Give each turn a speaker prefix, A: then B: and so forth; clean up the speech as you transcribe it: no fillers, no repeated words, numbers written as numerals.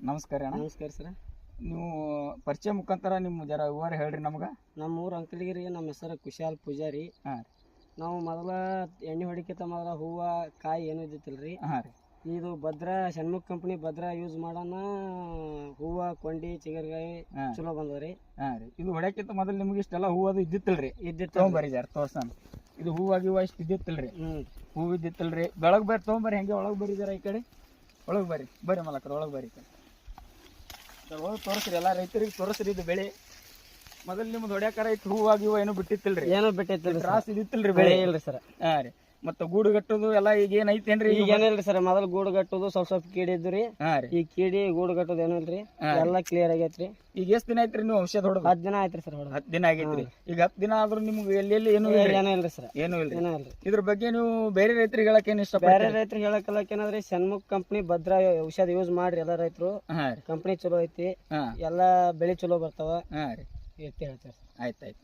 A: ನಮಸ್ಕಾರ ಅಣ್ಣ.
B: ನಮಸ್ಕಾರ ಸರ್.
A: ನೀವು ಪರಿಚಯ ಮುಖಾಂತರ ನಿಮ್ಮ ಜರ ವಿವರ ಹೇಳ್ರಿ ನಮ್ಗೆ.
B: ನಮ್ಮ ಊರು ಅಂಕಲಗಿರಿ. ನಮ್ಮ ಹೆಸರು ಕುಶಾಲ್ ಪೂಜಾರಿ.
A: ಹಾಂ ರೀ.
B: ನಾವು ಮೊದಲ ಎಣ್ಣೆ ಹೊಡಿಕಿಂತ ಮೊದಲ ಹೂವು ಕಾಯಿ ಏನೂ ಇದ್ದಿತ್ತಿಲ್ರಿ.
A: ಹಾಂ ರೀ.
B: ಇದು ಭದ್ರಾ ಷಣ್ಮುಖ ಕಂಪ್ನಿ ಭದ್ರಾ ಯೂಸ್ ಮಾಡೋಣ ಹೂವು ಕೊಂಡಿ ಚಿಗರ್ಗಾಯಿ ಚಲೋ ಬಂದವ್ರಿ.
A: ಹಾಂ ರೀ. ಇದು ಹೊಡ್ಯಾಕಿಂತ ಮೊದಲು ನಿಮ್ಗೆ ಇಷ್ಟೆಲ್ಲ ಹೂವು ಅದು ಇದ್ದಿತ್ತಲ್ರಿ?
B: ಇದ್ದಿತ್ತು.
A: ತೊಗೊಂಬರಿ ಜರ ತೋರ್ಸಣ. ಇದು ಹೂವಾಗಿ ಇಷ್ಟು ಇದ್ದಿತ್ತಲ್ರಿ? ಹೂವು ಇದ್ದಿತ್ತಲ್ರಿ. ಬೆಳಗ್ಗೆ ಬರ್ರಿ ತೊಗೊಂಬರಿ. ಹೆಂಗೆ ಒಳಗೆ ಬರ್ರಿ ಜರ ಈ ಕಡೆ ಒಳಗೆ ಬರ್ರಿ. ಬರ್ರಿ ಮಲಕರ ಒಳಗೆ ಬರ್ರಿ. ಒಳಗೆ ತೋರಿಸ್ರಿ, ಎಲ್ಲ ರೈತರಿಗೆ ತೋರಿಸ್ರಿ. ಇದು ಬೆಳೆ ಮೊದಲು ನಿಮ್ದು ಹೊಡ್ಯಾಕಾರ ಇಟ್ಟು ಹೂವಾಗಿ ಏನು ಬಿಟ್ಟಿತ್ತಿಲ್ರಿ?
B: ಏನೋ ಬಿಟ್ಟಿತ್ತಿಲ್ರಿ.
A: ತ್ರಾಸ ಇದಿತ್ತಿಲ್ರಿ ಬೆಳೆ?
B: ಇಲ್ರಿ ಸರ್.
A: ಹಾಂ ರೀ. ಮತ್ತೆ ಗೂಡು ಕಟ್ಟೋದು ಎಲ್ಲ ಈಗ ಏನೈತೇನ್ರಿ?
B: ಈಗ ಏನಿಲ್ರಿ ಸರ್. ಮೊದಲು ಗೂಡು ಕಟ್ಟೋದು ಸ್ವಲ್ಪ ಕೀಡಿ ಇದ್ರಿ.
A: ಹಾಂ ರೀ.
B: ಈ ಕೀಡಿ ಗೂಡು ಕಟ್ಟೋದು ಏನೋ ಇಲ್ರಿ. ಎಲ್ಲ ಕ್ಲಿಯರ್ ಆಗೈತ್ರಿ.
A: ಈಗ ಎಷ್ಟು ದಿನ ಆಯ್ತ್ರಿ ನೀವು ಔಷಧ ಹೊಡೆದು?
B: 10 ದಿನ ಆಯ್ತ್ರಿ ಸರ್.
A: 10 ದಿನ ಆಗೈತ್ರಿ. ಈಗ 10 ದಿನ ಆದ್ರೂ ನಿಮ್ಗೆ ಎಲ್ಲೆಲ್ಲಿ ಏನು
B: ಏನೋ ಇಲ್ರಿ ಸರ್.
A: ಏನು ಇಲ್ರಿ.
B: ಏನೋ ಇಲ್ರಿ.
A: ಇದ್ರ ಬಗ್ಗೆ ನೀವು ಬೇರೆ ರೈತರಿಗೆ ಹೇಳಕ್ ಏನ್ ಇಷ್ಟ?
B: ಬೇರೆ ರೈತರಿಗೆ ಹೇಳಕ್ ಏನಂದ್ರೆ ಷಣ್ಮುಖ ಕಂಪ್ನಿ ಭದ್ರಾ ಔಷಧ ಯೂಸ್ ಮಾಡ್ರಿ ಎಲ್ಲ ರೈತರು. ಕಂಪ್ನಿ ಚಲೋ ಐತಿ. ಎಲ್ಲಾ ಬೆಳೆ ಚಲೋ ಬರ್ತಾವ.
A: ಹಾಂ ರೀ.
B: ಹೇಳ್ತಾರೆ.
A: ಆಯ್ತಾಯ್ತು.